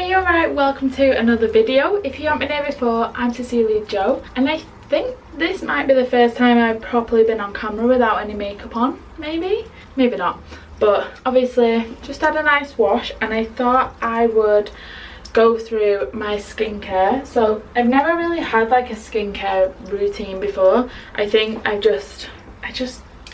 Hey, alright, welcome to another video. If you haven't been here before, I'm Cecilia Jo, and I think this might be the first time I've properly been on camera without any makeup on. Maybe not, but obviously just had a nice wash and I thought I would go through my skincare. So I've never really had like a skincare routine before. I think I just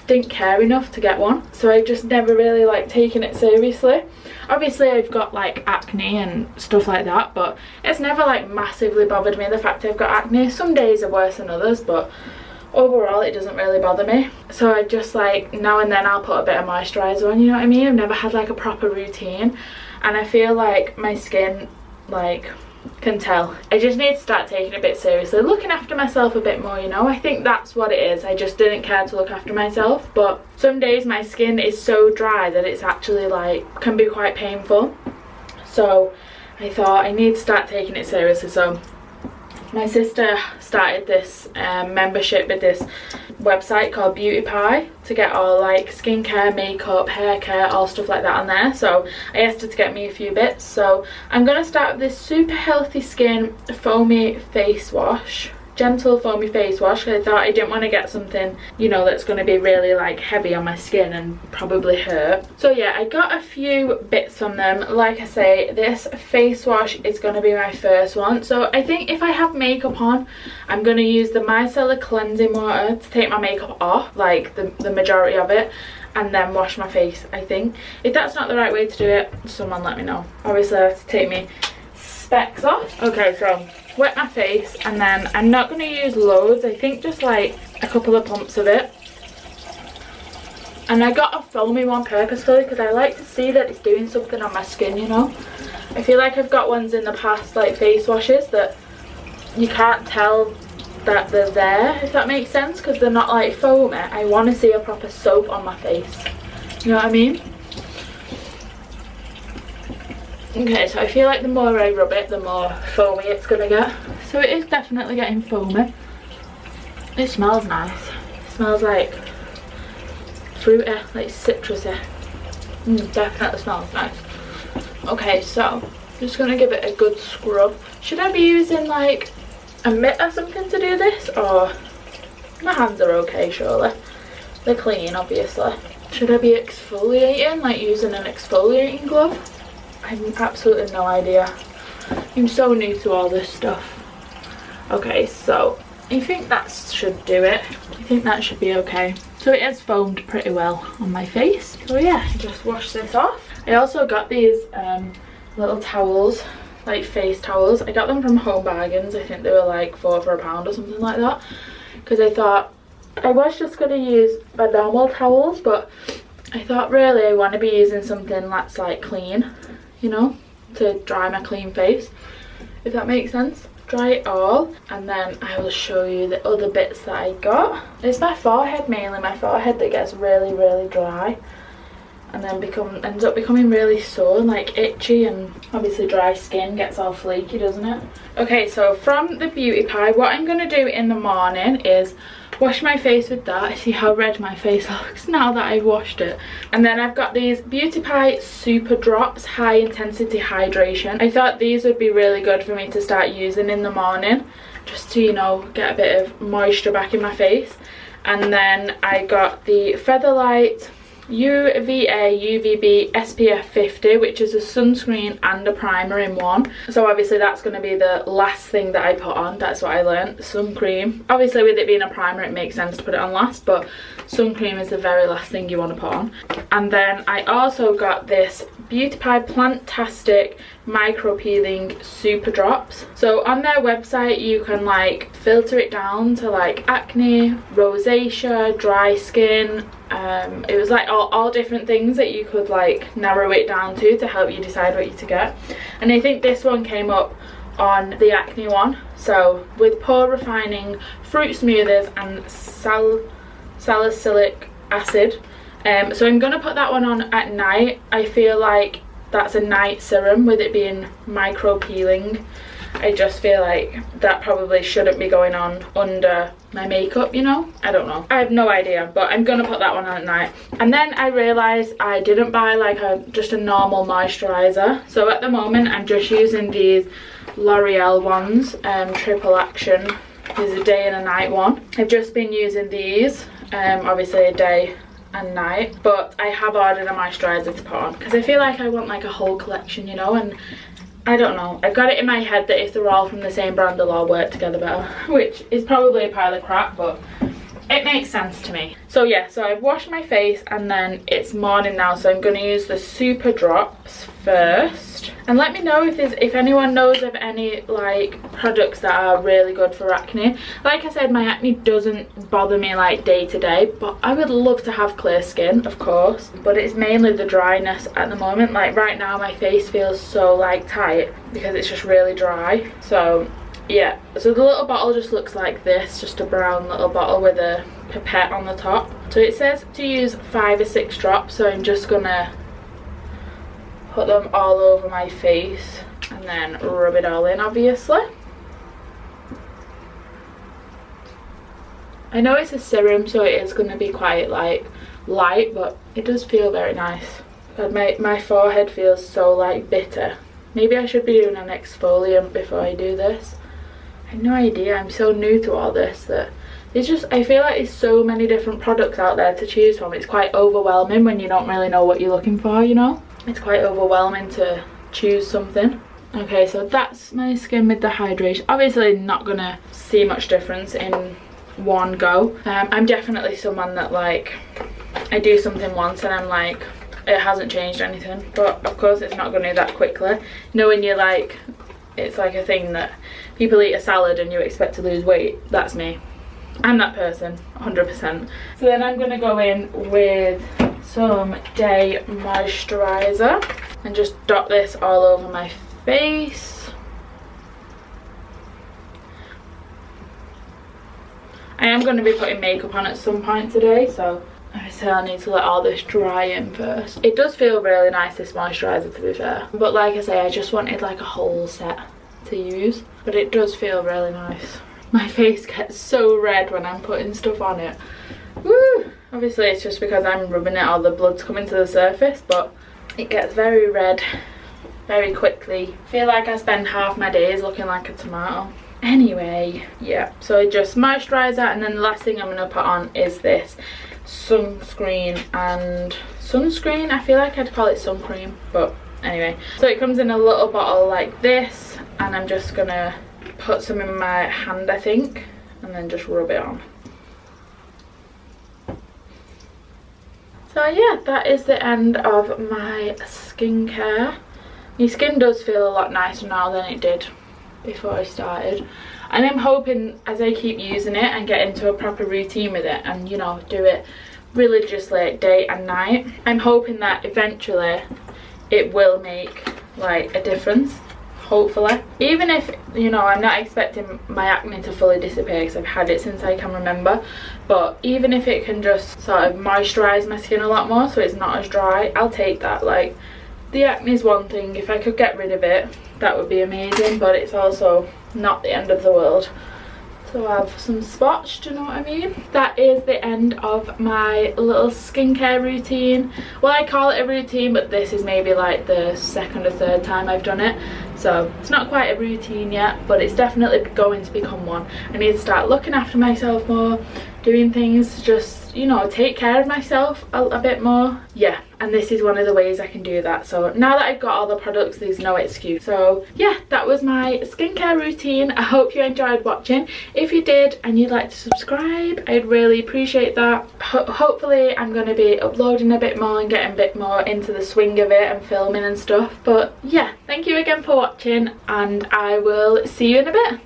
didn't care enough to get one, so I just never really like taken it seriously. Obviously I've got like acne and stuff like that, but it's never like massively bothered me, the fact I've got acne. Some days are worse than others, but overall it doesn't really bother me. So I just like now and then I'll put a bit of moisturiser on, you know what I mean? I've never had like a proper routine, and I feel like my skin like can tell. I just need to start taking it a bit seriously, looking after myself a bit more, you know. I think that's what it is. I just didn't care to look after myself, but some days my skin is so dry that it's actually like can be quite painful. So I thought I need to start taking it seriously. So my sister started this membership with this website called Beauty Pie to get all like skincare, makeup, hair care, all stuff like that on there. So I asked her to get me a few bits. So I'm going to start with this Super Healthy Skin foamy face wash. Gentle foamy face wash. I thought I didn't want to get something, you know, that's going to be really like heavy on my skin and probably hurt. So yeah, I got a few bits from them. Like I say, this face wash is going to be my first one. So I think if I have makeup on, I'm going to use the micellar cleansing water to take my makeup off, like the majority of it, and then wash my face. I think if that's not the right way to do it, someone let me know. Obviously I have to take me specs off. Okay, so wet my face, and then I'm not going to use loads. I think just like a couple of pumps of it. And I got a foamy one purposefully because I like to see that it's doing something on my skin, you know. I feel like I've got ones in the past, like face washes, that you can't tell that they're there, if that makes sense, because they're not like foamy. I want to see a proper soap on my face, you know what I mean? Okay, so I feel like the more I rub it, the more foamy it's gonna get. So it is definitely getting foamy. It smells nice. It smells like fruity, like citrusy. Definitely smells nice. Okay, so I'm just gonna give it a good scrub. Should I be using like a mitt or something to do this, or my hands are okay surely? They're clean, obviously. Should I be exfoliating, like using an exfoliating glove? I have absolutely no idea. I'm so new to all this stuff. Okay, so I think that should do it. I think that should be okay. So it has foamed pretty well on my face. So yeah, just wash this off. I also got these little towels, like face towels. I got them from Home Bargains. I think they were like £4 for £1 or something like that. Because I thought I was just going to use my normal towels, but I thought really I want to be using something that's like clean, you know, to dry my clean face, if that makes sense. Dry it all, and then I will show you the other bits that I got. It's my forehead, mainly my forehead, that gets really dry and then ends up becoming really sore and like itchy, and obviously dry skin gets all flaky, doesn't it? Okay, so from the Beauty Pie, what I'm going to do in the morning is wash my face with that. See how red my face looks now that I've washed it. And then I've got these Beauty Pie Super Drops High Intensity Hydration. I thought these would be really good for me to start using in the morning, just to, you know, get a bit of moisture back in my face. And then I got the Featherlight UVA UVB SPF 50, which is a sunscreen and a primer in one. So obviously that's going to be the last thing that I put on. That's what I learned. Sun cream, obviously with it being a primer it makes sense to put it on last, but sun cream is the very last thing you want to put on. And then I also got this Beauty Pie Plantastic Micro Peeling Super Drops. So on their website you can like filter it down to like acne, rosacea, dry skin. It was like all different things that you could like narrow it down to help you decide what you to get. And I think this one came up on the acne one. So with pore refining, fruit smoothers and salicylic acid. So I'm going to put that one on at night. I feel like that's a night serum with it being micro peeling. I just feel like that probably shouldn't be going on under my makeup, you know? I don't know. I have no idea, but I'm gonna put that one on at night. And then I realised I didn't buy like just a normal moisturiser. So at the moment I'm just using these L'Oreal ones, Triple Action. There's a day and a night one. I've just been using these, obviously a day and night, but I have ordered a moisturiser to put on because I feel like I want like a whole collection, you know, and I don't know, I've got it in my head that if they're all from the same brand they'll all work together better, which is probably a pile of crap, but it makes sense to me. So yeah, so I've washed my face and then it's morning now, so I'm going to use the Super Drops first. And let me know if anyone knows of any like products that are really good for acne. Like I said, my acne doesn't bother me like day to day, but I would love to have clear skin, of course. But it's mainly the dryness at the moment. Like right now my face feels so like tight because it's just really dry. So yeah, so the little bottle just looks like this, just a brown little bottle with a pipette on the top. So it says to use 5 or 6 drops, so I'm just gonna put them all over my face and then rub it all in, obviously. I know it's a serum, so it is going to be quite like light, but it does feel very nice. God, my forehead feels so like bitter. Maybe I should be doing an exfoliant before I do this. I have no idea, I'm so new to all this that it's just, I feel like there's so many different products out there to choose from. It's quite overwhelming when you don't really know what you're looking for, you know? It's quite overwhelming to choose something. Okay, so that's my skin with the hydration. Obviously not gonna see much difference in one go. I'm definitely someone that like, I do something once and I'm like, it hasn't changed anything, but of course it's not gonna do that quickly. You know, when you're like, it's like a thing that people eat a salad and you expect to lose weight. That's me. I'm that person, 100%. So then I'm gonna go in with some day moisturizer and just dot this all over my face. I am going to be putting makeup on at some point today, so obviously I need to let all this dry in first. It does feel really nice, this moisturizer, to be fair, but like I say, I just wanted like a whole set to use, but it does feel really nice. My face gets so red when I'm putting stuff on it. Woo! Obviously it's just because I'm rubbing it, all the blood's coming to the surface, but it gets very red very quickly. I feel like I spend half my days looking like a tomato. Anyway, yeah, so I just moisturizer, and then the last thing I'm going to put on is this sunscreen. And sunscreen, I feel like I'd call it sun cream, but anyway. So it comes in a little bottle like this, and I'm just going to put some in my hand, I think, and then just rub it on. So yeah, that is the end of my skincare. My skin does feel a lot nicer now than it did before I started, and I'm hoping as I keep using it and get into a proper routine with it and, you know, do it religiously day and night, I'm hoping that eventually it will make like a difference, hopefully. Even if, you know, I'm not expecting my acne to fully disappear because I've had it since I can remember, but even if it can just sort of moisturize my skin a lot more so it's not as dry, I'll take that. Like, the acne is one thing, if I could get rid of it that would be amazing, but it's also not the end of the world to have some spots, do you know what I mean? That is the end of my little skincare routine. Well, I call it a routine, but this is maybe like the second or third time I've done it, so it's not quite a routine yet, but it's definitely going to become one. I need to start looking after myself more, doing things, just, you know, take care of myself a bit more. Yeah, and this is one of the ways I can do that. So now that I've got all the products, there's no excuse. So yeah, that was my skincare routine. I hope you enjoyed watching. If you did and you'd like to subscribe, I'd really appreciate that. Hopefully I'm going to be uploading a bit more and getting a bit more into the swing of it and filming and stuff. But yeah, thank you again for watching, and I will see you in a bit.